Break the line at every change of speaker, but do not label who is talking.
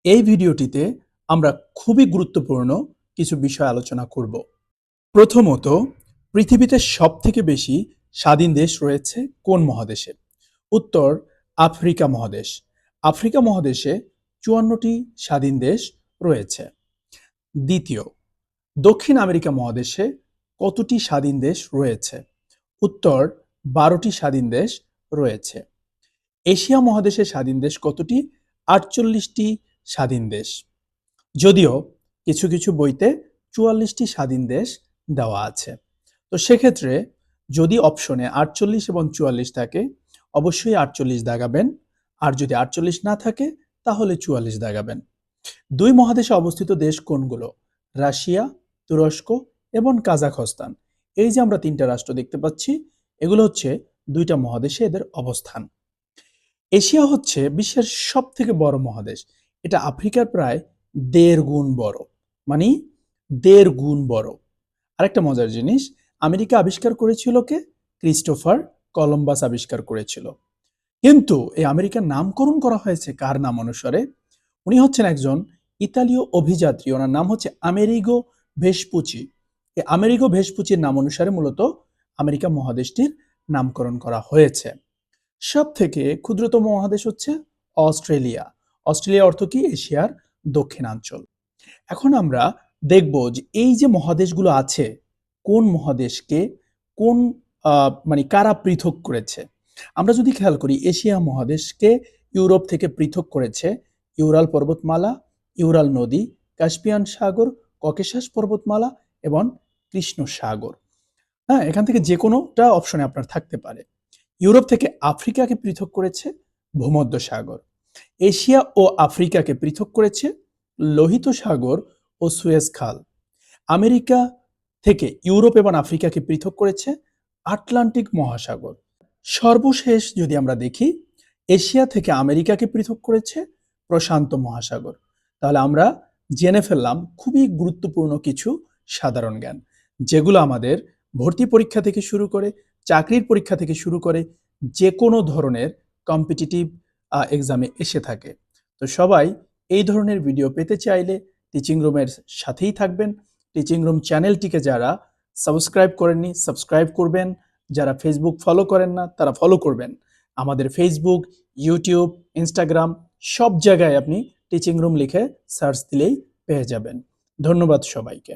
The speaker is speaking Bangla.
এই ভিডিওটিতে আমরা খুবই গুরুত্বপূর্ণ কিছু বিষয় আলোচনা করব। প্রথমত, পৃথিবীতে সবথেকে বেশি স্বাধীন দেশ রয়েছে কোন মহাদেশে? উত্তর, আফ্রিকা মহাদেশ। আফ্রিকা মহাদেশে ৫৪টি স্বাধীন দেশ রয়েছে। দ্বিতীয়, দক্ষিণ আমেরিকা মহাদেশে কতটি স্বাধীন দেশ রয়েছে? উত্তর, ১২টি স্বাধীন দেশ রয়েছে। এশিয়া মহাদেশে স্বাধীন দেশ কতটি? ৪৮টি স্বাধীন দেশ। যদিও কিছু কিছু বইতে ৪৪টি স্বাধীন দেশ দেওয়া আছে। তো সেক্ষেত্রে যদি অপশনে ৪৮ এবং ৪৪ থাকে, অবশ্যই ৪৮ দাগাবেন। আর যদি ৪৮ না থাকে, তাহলে ৪৪ দাগাবেন। দুই মহাদেশে অবস্থিত দেশ কোনগুলো? রাশিয়া, তুরস্ক এবং কাজাখস্তান। এই যে আমরা তিনটা রাষ্ট্র দেখতে পাচ্ছি, এগুলো হচ্ছে দুইটা মহাদেশে এদের অবস্থান। এশিয়া হচ্ছে বিশ্বের সবথেকে বড় মহাদেশ। এটা আফ্রিকার প্রায় ১.৫ গুণ বড়। মানে ১.৫ গুণ বড়। আরেকটা মজার জিনিস, আমেরিকা আবিষ্কার করেছিল কে? ক্রিস্টোফার কলম্বাস আবিষ্কার করেছিল। কিন্তু এই আমেরিকার নামকরণ করা হয়েছে কার নাম অনুসারে? উনি হচ্ছেন একজন ইতালীয় অভিযাত্রী। ওনার নাম হচ্ছে আমেরিগো ভেসপুচি। এই আমেরিগো ভেসপুচির নাম অনুসারে মূলত আমেরিকা মহাদেশটির নামকরণ করা হয়েছে। সব থেকে ক্ষুদ্রতম মহাদেশ হচ্ছে অস্ট্রেলিয়া। অস্ট্রেলিয়া অর্থ কি? এশিয়ার দক্ষিণাঞ্চল। এখন আমরা দেখব যে এই যে মহাদেশগুলো আছে, কোন মহাদেশকে কোন মানে কারা পৃথক করেছে। আমরা যদি খেয়াল করি, এশিয়া মহাদেশকে ইউরোপ থেকে পৃথক করেছে ইউরাল পর্বতমালা, ইউরাল নদী, কাস্পিয়ান সাগর, ককেশাস পর্বতমালা এবং কৃষ্ণ সাগর। হ্যাঁ, এখান থেকে যে কোনোটা অপশনে আপনার থাকতে পারে। ইউরোপ থেকে আফ্রিকাকে পৃথক করেছে ভূমধ্যসাগর। এশিয়া ও আফ্রিকাকে পৃথক করেছে লোহিত সাগর ও সুয়েজ খাল। আমেরিকা থেকে ইউরোপ এবং আফ্রিকাকে পৃথক করেছে আটলান্টিক মহাসাগর। সর্বশেষ যদি আমরা দেখি, এশিয়া থেকে আমেরিকাকে পৃথক করেছে প্রশান্ত মহাসাগর। তাহলে আমরা জেনে ফেললাম খুবই গুরুত্বপূর্ণ কিছু সাধারণ জ্ঞান, যেগুলো আমাদের ভর্তি পরীক্ষা থেকে শুরু করে, চাকরির পরীক্ষা থেকে শুরু করে যে কোনো ধরনের কম্পিটিটিভ এক্সামে এসে থাকে। তো সবাই এই ধরনের ভিডিও পেতে চাইলে টিচিং রুমের সাথেই থাকবেন। টিচিং রুম চ্যানেলটিকে যারা সাবস্ক্রাইব করেননি, সাবস্ক্রাইব করবেন। যারা ফেসবুক ফলো করেন না, তারা ফলো করবেন। আমাদের ফেসবুক, ইউটিউব, ইনস্টাগ্রাম সব জায়গায় আপনি টিচিং রুম লিখে সার্চ দিলেই পেয়ে যাবেন। ধন্যবাদ সবাইকে।